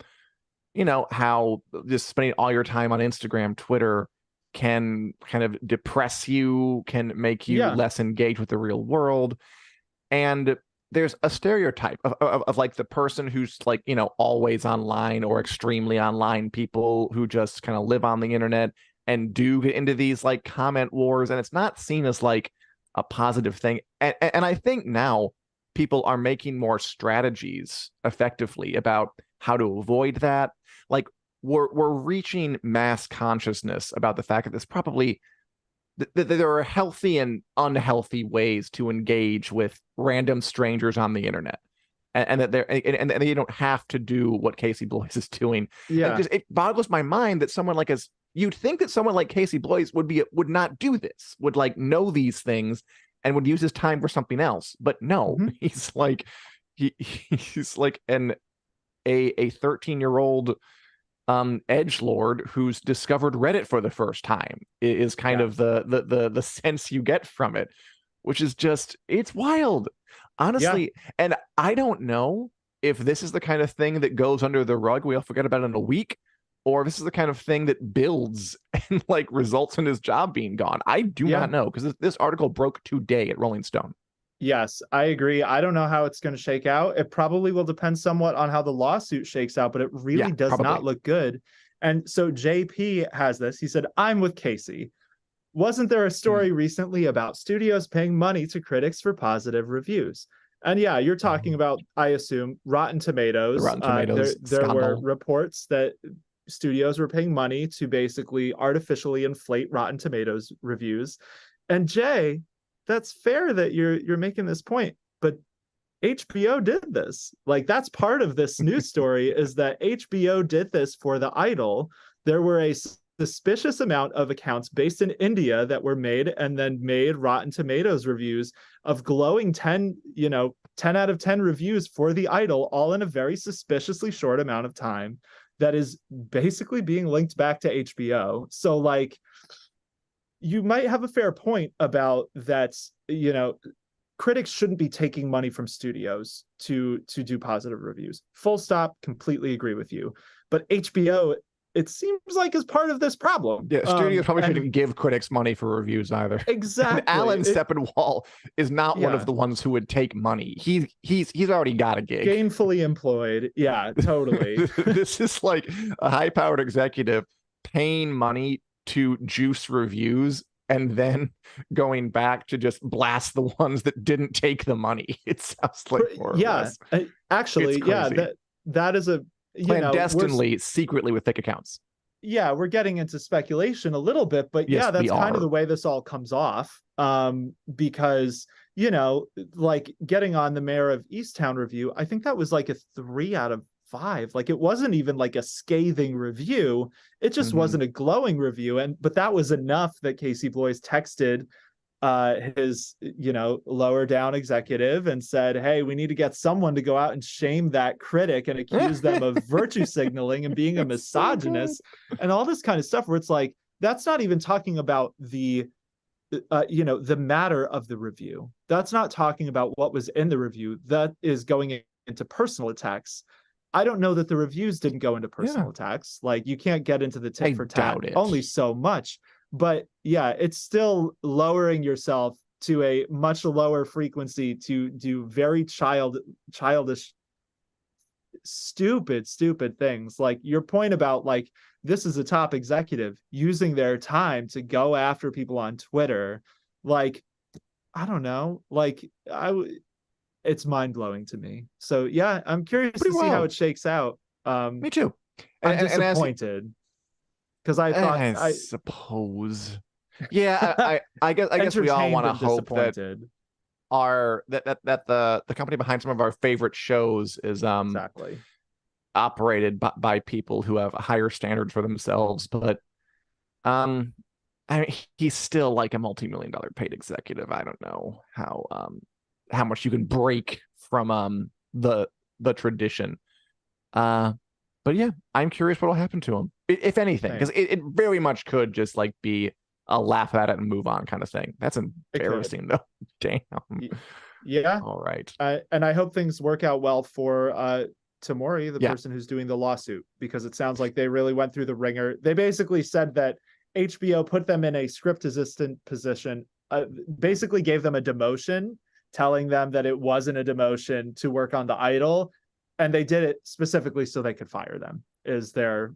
how just spending all your time on Instagram, Twitter can kind of depress you, can make you Yeah. less engaged with the real world. And there's a stereotype of like the person who's like, always online or extremely online, people who just kind of live on the internet and do get into these like comment wars. And it's not seen as like a positive thing. And I think now people are making more strategies effectively about how to avoid that. Like we're reaching mass consciousness about the fact that this probably there are healthy and unhealthy ways to engage with random strangers on the internet, and that and you don't have to do what Casey Bloys is doing. Yeah. It boggles my mind that someone like us, you'd think that someone like Casey Bloys would not do this, would like know these things and would use his time for something else. But no, he's like he's like a 13-year-old edge lord who's discovered Reddit for the first time is kind of the sense you get from it, which is just, it's wild, honestly. And I don't know if this is the kind of thing that goes under the rug, we all forget about it in a week, or if this is the kind of thing that builds and like results in his job being gone. I do not know, because this article broke today at Rolling Stone. Yes, I agree. I don't know how it's going to shake out. It probably will depend somewhat on how the lawsuit shakes out, but it really does not look good. And so JP has this. He said, I'm with Casey. Wasn't there a story recently about studios paying money to critics for positive reviews? And yeah, you're talking about, I assume, Rotten Tomatoes. The Rotten Tomatoes there were reports that studios were paying money to basically artificially inflate Rotten Tomatoes reviews. And Jay, that's fair that you're making this point, but HBO did this. Like, that's part of this news story is that HBO did this for The Idol. There were a suspicious amount of accounts based in India that were made and then made Rotten Tomatoes reviews of glowing 10 out of 10 reviews for The Idol, all in a very suspiciously short amount of time that is basically being linked back to HBO. So like, you might have a fair point about that, critics shouldn't be taking money from studios to do positive reviews. Full stop, completely agree with you. But HBO, it seems like, is part of this problem. Yeah, studios probably shouldn't give critics money for reviews either. Exactly. And Alan Sepinwall is not one of the ones who would take money. He's already got a gig. Gainfully employed. Yeah, totally. This is like a high-powered executive paying money to juice reviews and then going back to just blast the ones that didn't take the money. It sounds like more or less. Actually, that is a clandestinely, secretly with thick accounts. Yeah, we're getting into speculation a little bit, but yes, that's kind of the way this all comes off. Because like getting on the Mayor of Easttown review, I think that was like a 3 out of 5. Like, it wasn't even like a scathing review. It just wasn't a glowing review. But that was enough that Casey Bloys texted his lower down executive and said, hey, we need to get someone to go out and shame that critic and accuse them of virtue signaling and being a misogynist and all this kind of stuff, where it's like, that's not even talking about the matter of the review. That's not talking about what was in the review. That is going into personal attacks. I don't know that the reviews didn't go into personal attacks. Like, you can't get into the tit for tat only so much. But yeah, it's still lowering yourself to a much lower frequency to do very childish, stupid things. Like your point about like, this is a top executive using their time to go after people on Twitter. Like, I don't know, like it's mind-blowing to me. So yeah, I'm curious to see how it shakes out. Me too. I'm disappointed because I suppose. Yeah, I guess we all want to hope that the company behind some of our favorite shows is exactly operated by people who have higher standards for themselves. But I I mean, he's still like a multi-million-dollar paid executive. I don't know how much you can break from the tradition. Uh, but yeah, I'm curious what will happen to him, if anything, because it very much could just like be a laugh at it and move on kind of thing. That's embarrassing though. Damn. Yeah. All right. And I hope things work out well for Tamori, the Yeah. person who's doing the lawsuit, because it sounds like they really went through the ringer. They basically said that HBO put them in a script assistant position, basically gave them a demotion, telling them that it wasn't a demotion to work on the Idol, and they did it specifically so they could fire them. Is their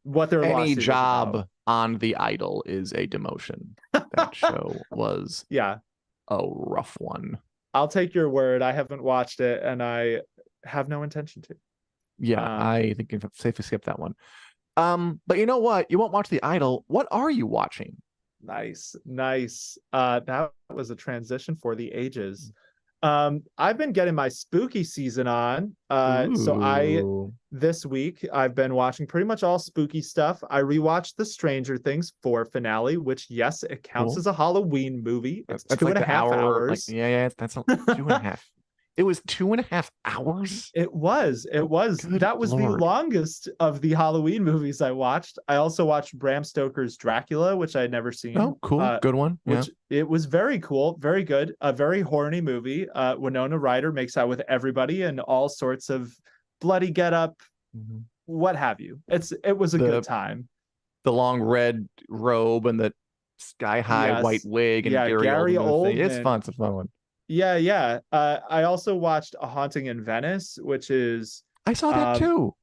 what their Any lawsuit is job about. on the Idol is a demotion. That show was Yeah. a rough one. I'll take your word. I haven't watched it, and I have no intention to. Yeah, I think you can safely skip that one. But you know what? You won't watch The Idol. What are you watching? Nice. That was a transition for the ages. I've been getting my spooky season on. So this week I've been watching pretty much all spooky stuff. I rewatched the Stranger Things 4 finale, which yes, it counts as a Halloween movie. It's that's 2.5 hours. Yeah, that's 2.5. It was 2.5 hours. It was. Good that was Lord. the longest of the Halloween movies I watched. I also watched Bram Stoker's Dracula, which I had never seen. Oh, cool. Good one. Which it was very cool, very good. A very horny movie. Winona Ryder makes out with everybody and all sorts of bloody get up, what have you. It was a good time. The long red robe and the sky high white wig and Gary Oldman. It's fun. It's a fun one. Yeah. I also watched A Haunting in Venice, which is I saw that too.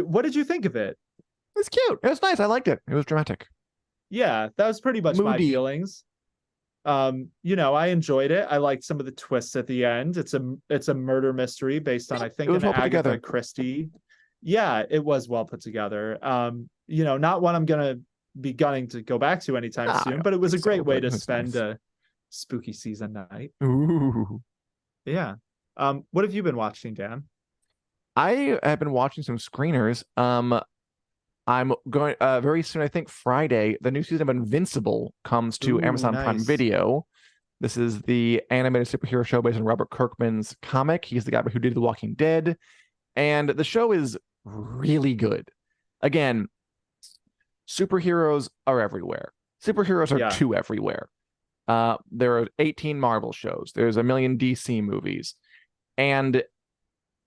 What did you think of it? It's cute. It was nice. I liked it. It was dramatic. Yeah, that was pretty much my feelings. I enjoyed it. I liked some of the twists at the end. It's a murder mystery based on, I think, an Agatha Christie. Yeah, it was well put together. Not one I'm gonna be gunning to go back to anytime soon, but it was a great way to spend a spooky season night. Ooh. Yeah. What have you been watching, Dan? I have been watching some screeners. I'm going very soon, I think Friday, the new season of Invincible comes to Amazon Prime Video. This is the animated superhero show based on Robert Kirkman's comic. He's the guy who did The Walking Dead. And the show is really good. Again, superheroes are everywhere. Superheroes are too everywhere. There are 18 Marvel shows. There's a million DC movies. And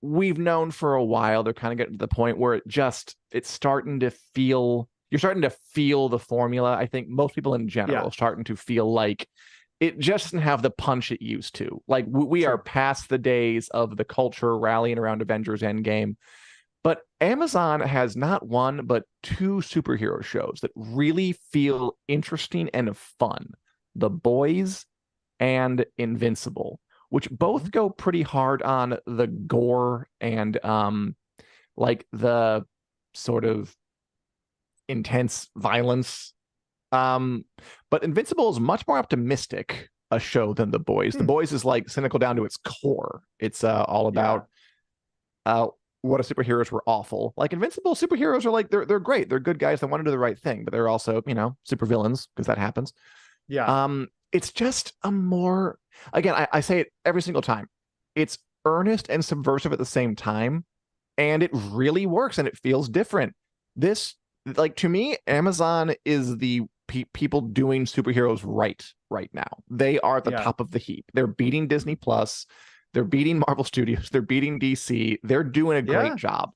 we've known for a while they're kind of getting to the point where it's starting to feel, you're starting to feel the formula. I think most people in general are starting to feel like it just doesn't have the punch it used to. Like we are past the days of the culture rallying around Avengers Endgame. But Amazon has not one, but 2 superhero shows that really feel interesting and fun. The Boys and Invincible, which both go pretty hard on the gore and like the sort of intense violence. But Invincible is much more optimistic a show than The Boys. The Boys is like cynical down to its core. It's all about what if superheroes were awful. Like Invincible superheroes are like they're great. They're good guys that want to do the right thing, but they're also, super villains because that happens. Yeah. It's just a more, again, I say it every single time. It's earnest and subversive at the same time, and it really works and it feels different. This, like, to me, Amazon is the people doing superheroes right now. They are at the top of the heap. They're beating Disney Plus. They're beating Marvel Studios. They're beating DC. They're doing a great job.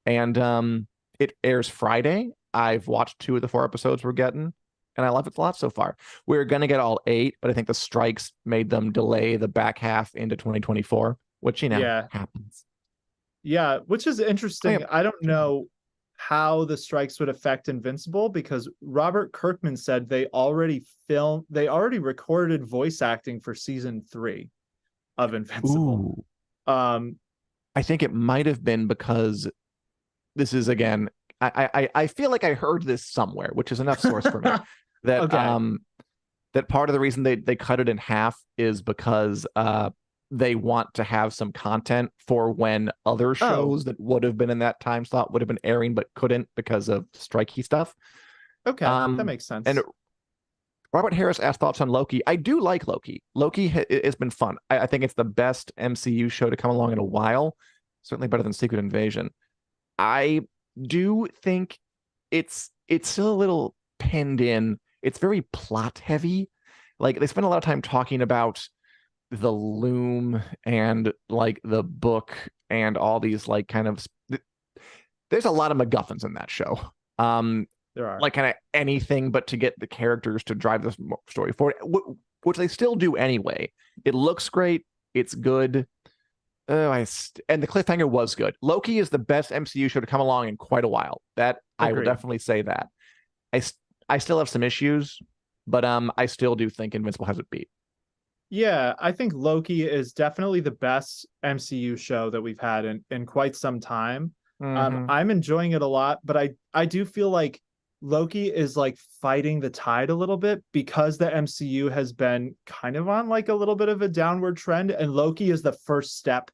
And it airs Friday. I've watched 2 of the 4 episodes we're getting, and I love it a lot so far. We're going to get all 8, but I think the strikes made them delay the back half into 2024, which, happens. Yeah, which is interesting. I don't know how the strikes would affect Invincible, because Robert Kirkman said they already recorded voice acting for season 3 of Invincible. I think it might have been because this is, again, I feel like I heard this somewhere, which is enough source for me that that part of the reason they cut it in half is because they want to have some content for when other shows that would have been in that time slot would have been airing but couldn't because of strikey stuff. Okay, that makes And sense. Robert Harris asked thoughts on Loki. I do like Loki. Loki has been fun. I think it's the best MCU show to come along in a while. Certainly better than Secret Invasion. I do think it's still a little pinned in. It's very plot heavy. Like they spend a lot of time talking about the loom and like the book and all these like kind of there's a lot of MacGuffins in that show. Um, There are. like kind of anything but to get the characters to drive this story forward, which they still do anyway. It looks great. It's good. And the cliffhanger was good. Loki is the best MCU show to come along in quite a while. That I will Agreed. definitely say that. I I still have some issues, but I still do think Invincible has it beat. Yeah, I think Loki is definitely the best MCU show that we've had in quite some time. Mm-hmm. I'm enjoying it a lot, but I do feel like Loki is like fighting the tide a little bit because the MCU has been kind of on like a little bit of a downward trend, and Loki is the first step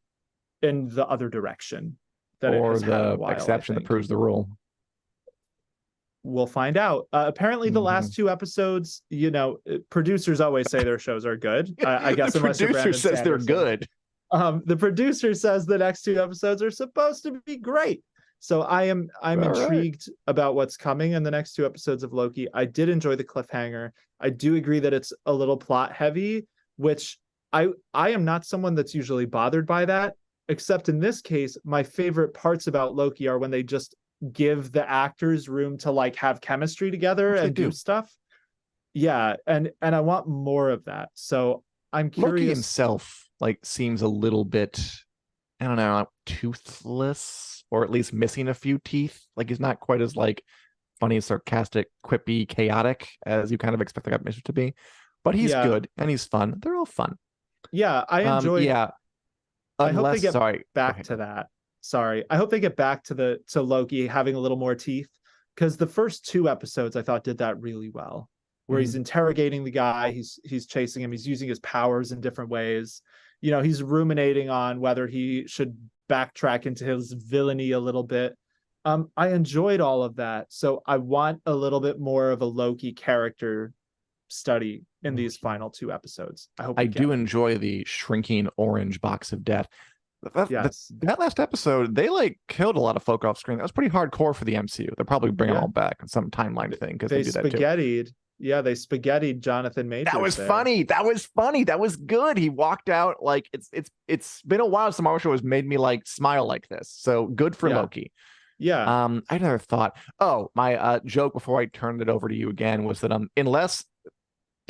in the other direction that it Or has had in a the while, I exception that think. proves the rule. We'll find out. Apparently, the Mm-hmm. last two episodes, producers always say their shows are good. I The guess unless you're producer Brandon says they're Sanderson. good. The producer says the next two episodes are supposed to be great. So I'm All right. intrigued about what's coming in the next two episodes of Loki. I did enjoy the cliffhanger. I do agree that it's a little plot heavy, which I am not someone that's usually bothered by that, except in this case, my favorite parts about Loki are when they just give the actors room to like have chemistry together Which they and do do. stuff. Yeah, and I want more of that. So I'm Loki curious. himself like seems a little bit, I don't know, toothless or at least missing a few teeth. Like he's not quite as like funny, sarcastic, quippy, chaotic as you kind of expect the guy to be. But he's Yeah, good and he's fun. They're all fun. yeah, I enjoyed. Yeah. I hope they Unless, get sorry, go back ahead. to that. Sorry, I hope they get back to to Loki having a little more teeth, because the first two episodes I thought did that really well, where he's Mhm. interrogating the guy, he's chasing him, he's using his powers in different ways. He's ruminating on whether he should backtrack into his villainy a little bit. I enjoyed all of that, so I want a little bit more of a Loki character study in these Loki. final two episodes. I hope I we get do it. enjoy the shrinking orange box of death. Yes. That last episode, they like killed a lot of folk off screen. That was pretty hardcore for the MCU. They'll probably bring them Yeah. all back in some timeline thing because they They do that too. spaghettied. Yeah, they spaghettied Jonathan That Majors was there. funny. That was funny. That was good. He walked out like it's been a while since the Marvel show has made me like smile like this. So good for Yeah. Loki. Yeah. I never thought. Oh, my joke before I turned it over to you again was that unless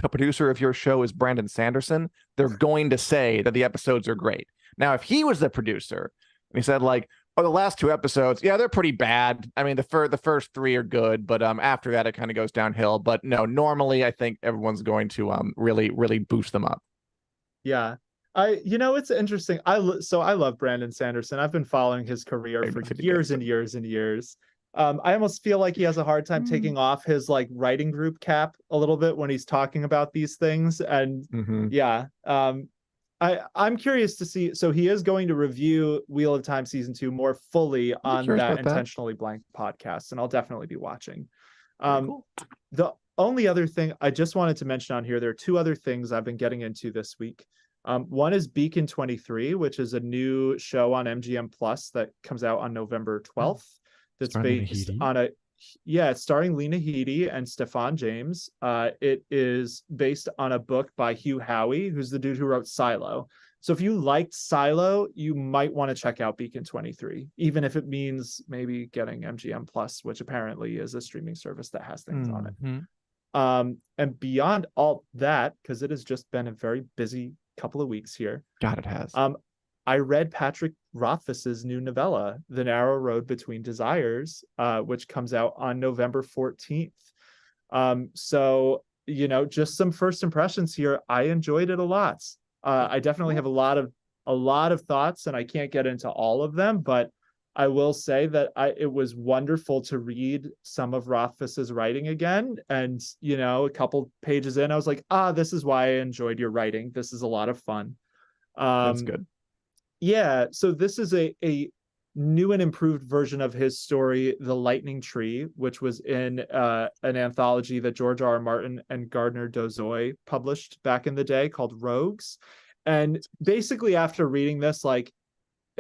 the producer of your show is Brandon Sanderson, they're going to say that the episodes are great. Now, if he was the producer and he said like, "Oh, the last two episodes, yeah, they're pretty bad. I mean, the first three are good, but after that it kind of goes downhill." But no, normally I think everyone's going to really boost them up. Yeah. It's interesting. I love Brandon Sanderson. I've been following his career for years and years and years. I almost feel like he has a hard time taking off his like writing group cap a little bit when he's talking about these things. And Mm-hmm. yeah, I'm curious to see. So he is going to review Wheel of Time season 2 more fully I'd be on curious that about that. Intentionally Blank podcast, and I'll definitely be watching. Very Um, cool. the only other thing I just wanted to mention on here, there are two other things I've been getting into this week. One is Beacon 23, which is a new show on MGM Plus that comes out on November 12th. That's Starring Lena based Headey. on it's starring Lena Headey and Stefan James. It is based on a book by Hugh Howey, who's the dude who wrote Silo. So if you liked Silo, you might want to check out Beacon 23, even if it means maybe getting MGM Plus, which apparently is a streaming service that has things on it. Mm-hmm. And beyond all that, because it has just been a very busy couple of weeks here. God, it has. I read Patrick Rothfuss's new novella, The Narrow Road Between Desires, which comes out on November 14th. So, just some first impressions here. I enjoyed it a lot. I definitely have a lot of thoughts, and I can't get into all of them, but I will say that it was wonderful to read some of Rothfuss's writing again. And, a couple pages in, I was like, this is why I enjoyed your writing. This is a lot of fun. That's good. Yeah, so this is new and improved version of his story, The Lightning Tree, which was in an anthology that George R. R. Martin and Gardner Dozois published back in the day called Rogues. And basically, after reading this, like,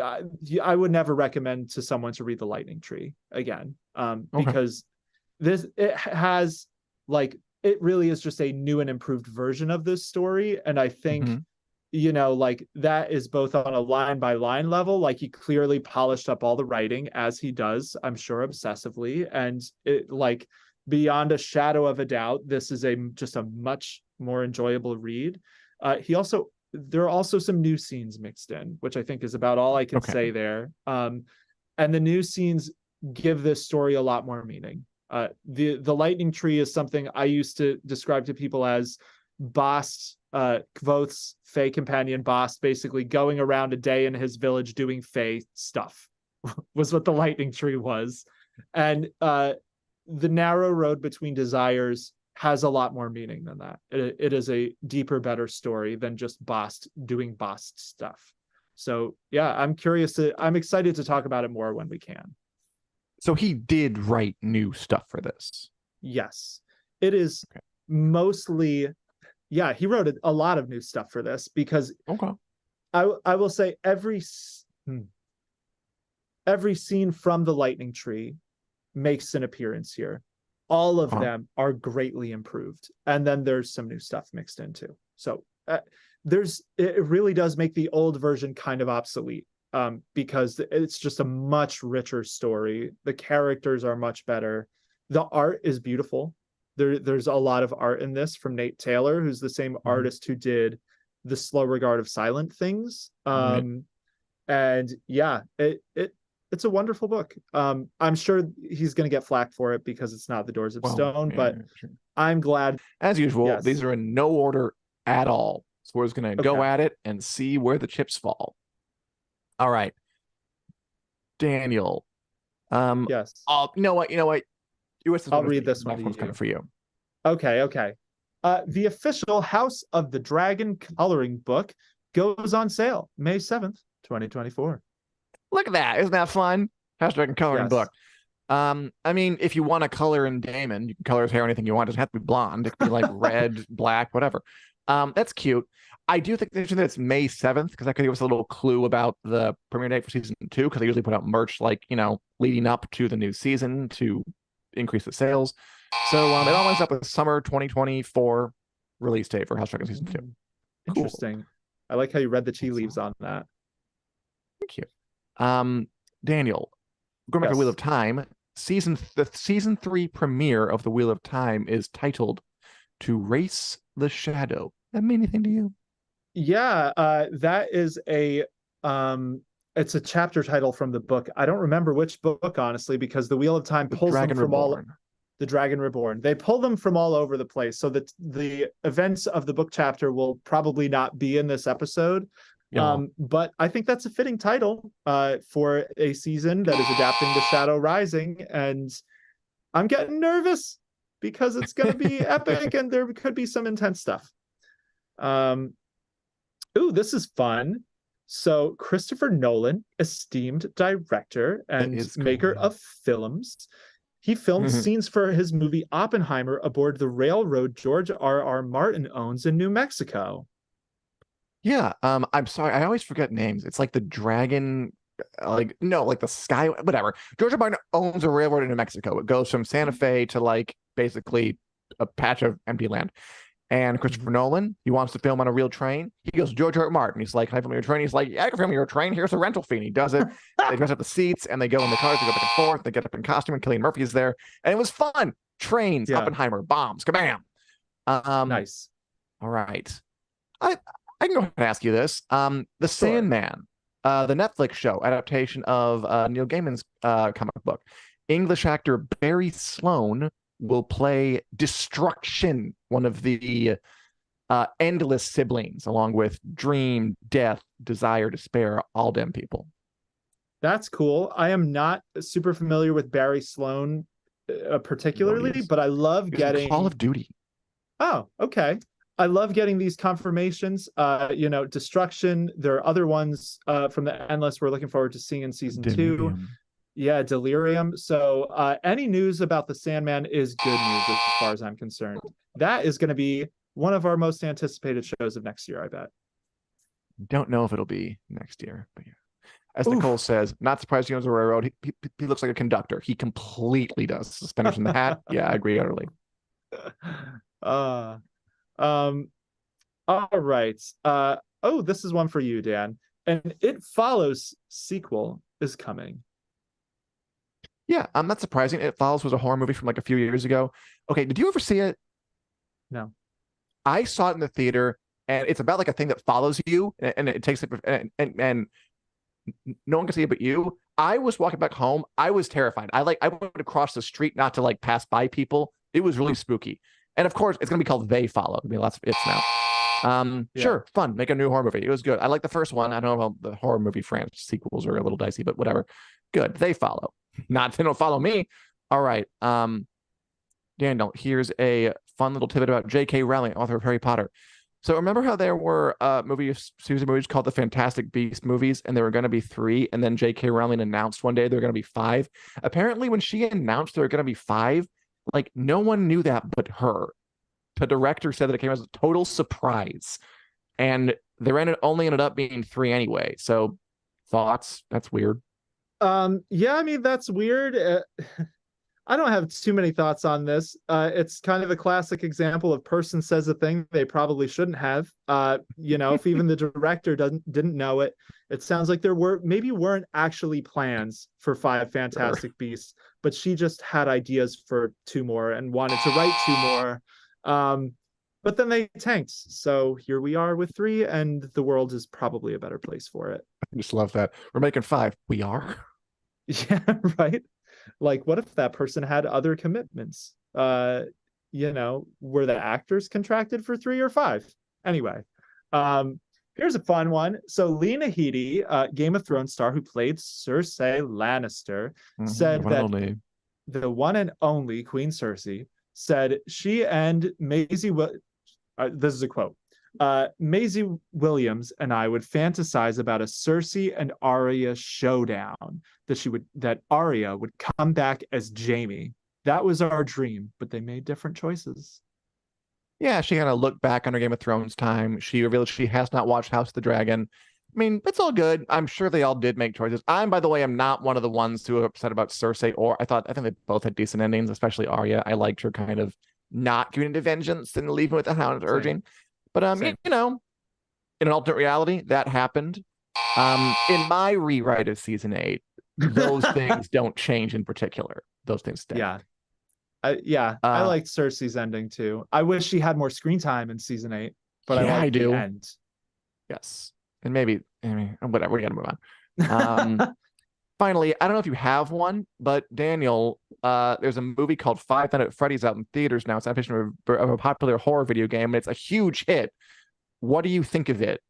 I would never recommend to someone to read The Lightning Tree again, because it has, like, it really is just a new and improved version of this story. And I think, like, that is both on a line by line level, like he clearly polished up all the writing, as he does, I'm sure, obsessively. And it, like, beyond a shadow of a doubt, this is just a much more enjoyable read. There are also some new scenes mixed in, which I think is about all I can say there. And the new scenes give this story a lot more meaning. The Lightning Tree is something I used to describe to people as Bast, Kvothe's Fey companion Bast, basically going around a day in his village doing Fey stuff, was what the Lightning Tree was. And the narrow road between desires has a lot more meaning than that. It is a deeper, better story than just Bast doing Bast stuff. So yeah, I'm excited to talk about it more when we can. So he did write new stuff for this. Yes, it is mostly, yeah, he wrote a lot of new stuff for this, because I will say every scene from the Lightning Tree makes an appearance here. All of them are greatly improved. And then there's some new stuff mixed in too. So it really does make the old version kind of obsolete, because it's just a much richer story. The characters are much better. The art is beautiful. There's a lot of art in this from Nate Taylor, who's the same artist who did The Slow Regard of Silent Things. And yeah, it's a wonderful book. I'm sure he's going to get flack for it because it's not The Doors of Stone, but I'm glad. As usual, these are in no order at all. So we're just going to go at it and see where the chips fall. All right. Daniel. Yes. You know what? I'll read this one. One's kind of for you. Okay. The official House of the Dragon coloring book goes on sale May 7th, 2024. Look at that. Isn't that fun? House Dragon coloring book. I mean, if you want to color in Damon, you can color his hair anything you want. It doesn't have to be blonde. It could be like red, black, whatever. That's cute. I do think that it's May 7th, because that could give us a little clue about the premiere date for season 2, because they usually put out merch like, leading up to the new season to increase the sales. So it all lines up with summer 2024 release date for House Dragon season 2. Interesting. Cool. I like how you read the tea leaves on that. Thank you. Daniel, going back to Wheel of Time, the season 3 premiere of the Wheel of Time is titled To Race the Shadow. That mean anything to you? Yeah, that is it's a chapter title from the book. I don't remember which book, honestly, because the Wheel of Time pulls them from the Dragon Reborn. They pull them from all over the place, so that the events of the book chapter will probably not be in this episode. But I think that's a fitting title for a season that is adapting to Shadow Rising, and I'm getting nervous because it's going to be epic and there could be some intense stuff. Ooh, this is fun. So Christopher Nolan, esteemed director and maker of films, he filmed scenes for his movie Oppenheimer aboard the railroad George R. R. Martin owns in New Mexico. Yeah, I'm sorry, I always forget names. It's like the dragon, like the sky, whatever. George R. Martin owns a railroad in New Mexico. It goes from Santa Fe to like basically a patch of empty land. And Christopher Nolan, he wants to film on a real train. He goes to George R. R. Martin. He's like, "Can I film your train?" He's like, "Yeah, I can film your train. Here's a rental fee." And he does it. They dress up the seats and they go in the cars. They go back and forth. They get up in costume, and Cillian Murphy is there, and it was fun. Trains, Oppenheimer, bombs, kabam. Nice. All right, I can go ahead and ask you this. The Sandman, the Netflix show adaptation of Neil Gaiman's comic book. English actor Barry Sloane will play Destruction, one of the endless siblings, along with Dream, Death, Desire, Despair, all them people. That's cool. I am not super familiar with Barry Sloane particularly, but I love getting Call of Duty. Oh, okay. I love getting these confirmations. Destruction. There are other ones from the Endless we're looking forward to seeing in season 2. Delirium. Yeah, Delirium. So any news about the Sandman is good news as far as I'm concerned. That is going to be one of our most anticipated shows of next year, I bet. Don't know if it'll be next year, but yeah. As Nicole says, not surprised he owns a railroad. He looks like a conductor. He completely does. Suspenders in the hat. Yeah, I agree utterly. All right. This is one for you, Dan. And It Follows sequel is coming. Yeah, I'm not surprising. It Follows was a horror movie from like a few years ago. Okay, did you ever see it? No. I saw it in the theater, and it's about like a thing that follows you, and it takes it, and no one can see it but you. I was walking back home. I was terrified. I wanted to cross the street not to like pass by people. It was really spooky. And of course, it's gonna be called They Follow. I mean, lots of it's now. Sure, fun. Make a new horror movie. It was good. I like the first one. I don't know about the horror movie franchise sequels are a little dicey, but whatever. Good. They follow. Not they don't follow me. All right. Daniel, here's a fun little tidbit about J.K. Rowling, author of Harry Potter. So remember how there were series of movies called the Fantastic Beasts movies, and there were going to be 3, and then J.K. Rowling announced one day there were going to be 5. Apparently, when she announced there were going to be 5, like no one knew that but her. The director said that it came as a total surprise, and there only ended up being 3 anyway. So, thoughts? That's weird. Yeah, I mean that's weird. I don't have too many thoughts on this. It's kind of a classic example of person says a thing they probably shouldn't have. If even the director didn't know it, it sounds like there weren't actually plans for 5 Fantastic Beasts, but she just had ideas for 2 more and wanted to write 2 more. But then they tanked. So here we are with 3, and the world is probably a better place for it. I just love that. We're making 5. We are? Yeah, right. Like, what if that person had other commitments? Were the actors contracted for 3 or 5? Anyway, here's a fun one. So Lena Headey, Game of Thrones star who played Cersei Lannister, said that the one and only Queen Cersei said she and Maisie, this is a quote, Maisie Williams and I would fantasize about a Cersei and Arya showdown, that Arya would come back as Jaime. That was our dream, but they made different choices. Yeah, she kind of looked back on her Game of Thrones time. She revealed she has not watched House of the Dragon. I mean, it's all good. I'm sure they all did make choices. By the way, I'm not one of the ones who are upset about Cersei, or I think they both had decent endings, especially Arya. I liked her kind of not giving into vengeance and leaving with the Hound urging. But in an alternate reality, that happened. In my rewrite of season 8, those things don't change in particular. Those things stay. Yeah. I liked Cersei's ending too. I wish she had more screen time in season 8, but I do. The end. Yes. And whatever, we gotta move on. Finally, I don't know if you have one, but Daniel, there's a movie called Five Nights at Freddy's out in theaters now. It's an adaptation of a popular horror video game, and it's a huge hit. What do you think of it?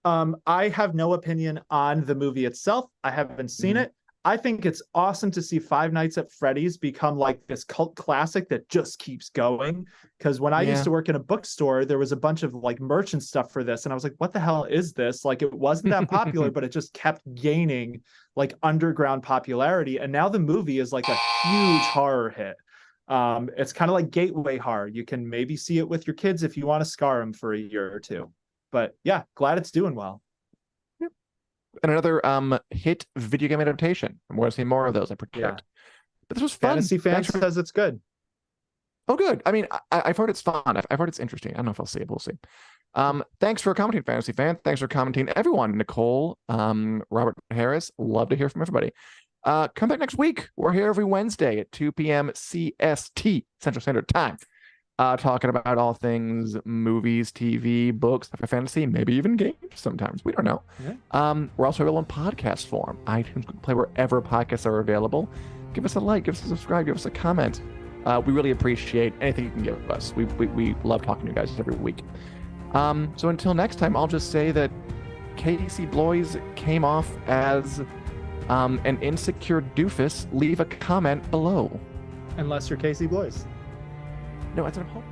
I have no opinion on the movie itself. I haven't seen it. I think it's awesome to see Five Nights at Freddy's become like this cult classic that just keeps going. Because when I used to work in a bookstore, there was a bunch of like merch and stuff for this. And I was like, what the hell is this? Like, it wasn't that popular, but it just kept gaining like underground popularity. And now the movie is like a huge horror hit. It's kind of like gateway horror. You can maybe see it with your kids if you want to scar them for a year or 2. But yeah, glad it's doing well. And another hit video game adaptation. I'm going to see more of those, I predict. Yeah. But this was fun. Fantasy Fan says it's good. Oh, good. I mean, I've heard it's fun. I've heard it's interesting. I don't know if I'll see it. We'll see. Thanks for commenting, Fantasy Fan. Thanks for commenting, everyone. Nicole, Robert Harris. Love to hear from everybody. Come back next week. We're here every Wednesday at 2 p.m. CST, Central Standard Time. Talking about all things movies, TV, books, fantasy, maybe even games sometimes. We don't know. Yeah. We're also available in podcast form. iTunes, Google Play, wherever podcasts are available. Give us a like, give us a subscribe, give us a comment. We really appreciate anything you can give us. We love talking to you guys every week. So until next time, I'll just say that Casey Bloys came off as an insecure doofus. Leave a comment below. Unless you're Casey Bloys. No, I said hope.